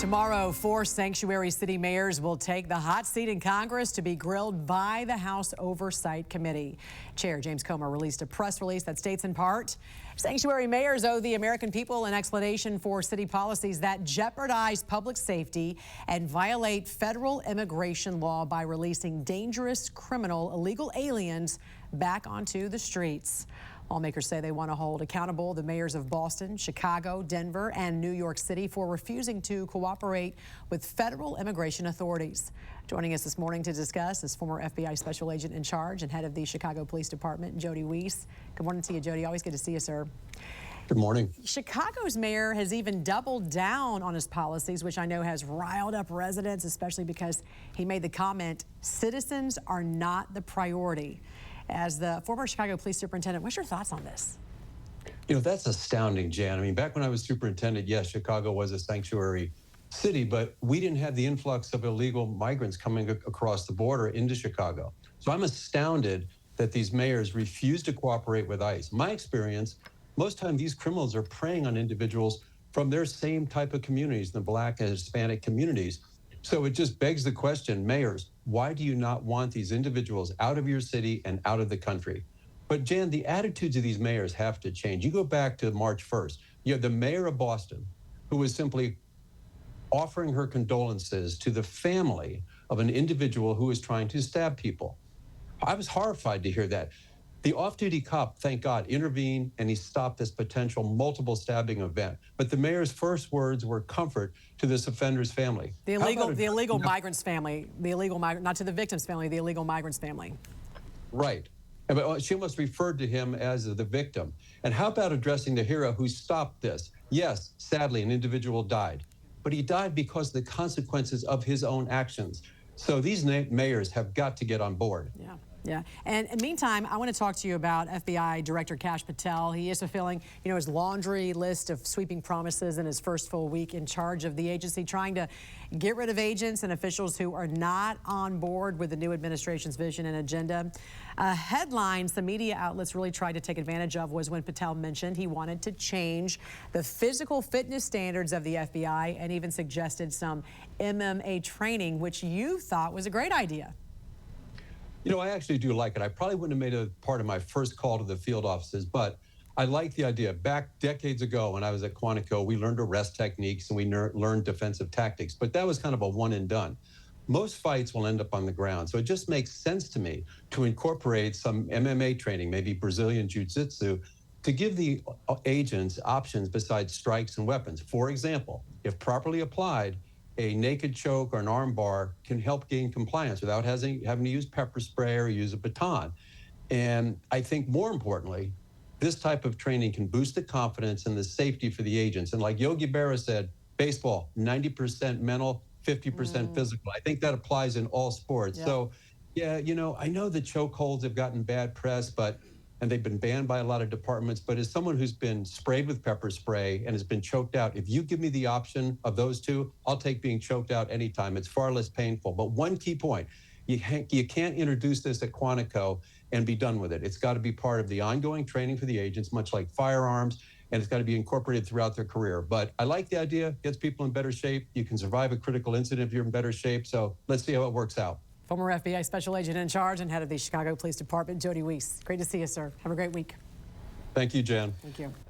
Tomorrow, 4 sanctuary city mayors will take the hot seat in Congress to be grilled by the House Oversight Committee. Chair James Comer released a press release that states in part, sanctuary mayors owe the American people an explanation for city policies that jeopardize public safety and violate federal immigration law by releasing dangerous, criminal, illegal aliens back onto the streets. Lawmakers say they want to hold accountable the mayors of Boston, Chicago, Denver, and New York City for refusing to cooperate with federal immigration authorities. Joining us this morning to discuss is former FBI Special Agent in Charge and head of the Chicago Police Department, Jody Weiss. Good morning to you, Jody. Always good to see you, sir. Good morning. Chicago's mayor has even doubled down on his policies, which I know has riled up residents, especially because he made the comment, citizens are not the priority. As the former Chicago police superintendent, what's your thoughts on this? You know, that's astounding, Jan. I mean, back when I was superintendent, yes, Chicago was a sanctuary city, but we didn't have the influx of illegal migrants coming across the border into Chicago. So I'm astounded that these mayors refuse to cooperate with ICE. My experience, most time these criminals are preying on individuals from their same type of communities, the Black and Hispanic communities. So it just begs the question, mayors, why do you not want these individuals out of your city and out of the country? But Jan, the attitudes of these mayors have to change. You go back to March 1st. You have the mayor of Boston, who was simply offering her condolences to the family of an individual who was trying to stab people. I was horrified to hear that. The off-duty cop, thank God, intervened and he stopped this potential multiple stabbing event. But the mayor's first words were comfort to this offender's family. The illegal migrant's family, not to the victim's family, the illegal migrant's family. Right. But she almost referred to him as the victim. And how about addressing the hero who stopped this? Yes, sadly, an individual died, but he died because of the consequences of his own actions. So these mayors have got to get on board. Yeah. Yeah. And in the meantime, I want to talk to you about FBI Director Kash Patel. He is fulfilling, his laundry list of sweeping promises in his first full week in charge of the agency, trying to get rid of agents and officials who are not on board with the new administration's vision and agenda. Headlines the media outlets really tried to take advantage of was when Patel mentioned he wanted to change the physical fitness standards of the FBI and even suggested some MMA training, which you thought was a great idea. You know, I actually do like it. I probably wouldn't have made it part of my first call to the field offices, but I like the idea. Back decades ago when I was at Quantico, we learned arrest techniques and we learned defensive tactics, but that was kind of a one and done. Most fights will end up on the ground, so it just makes sense to me to incorporate some MMA training, maybe Brazilian Jiu-Jitsu, to give the agents options besides strikes and weapons. For example, if properly applied, a naked choke or an arm bar can help gain compliance without having to use pepper spray or use a baton. And I think more importantly, this type of training can boost the confidence and the safety for the agents. And like Yogi Berra said, baseball, 90% mental, 50% physical. I think that applies in all sports. Yeah. So, yeah, I know the chokeholds have gotten bad press, and they've been banned by a lot of departments, but as someone who's been sprayed with pepper spray and has been choked out, if you give me the option of those two, I'll take being choked out anytime. It's far less painful. But one key point, you can't introduce this at Quantico and be done with it. It's got to be part of the ongoing training for the agents, much like firearms, and it's got to be incorporated throughout their career. But I like the idea, gets people in better shape. You can survive a critical incident if you're in better shape. So let's see how it works out. Former FBI Special Agent in Charge and head of the Chicago Police Department, Jody Weiss. Great to see you, sir. Have a great week. Thank you, Jan. Thank you.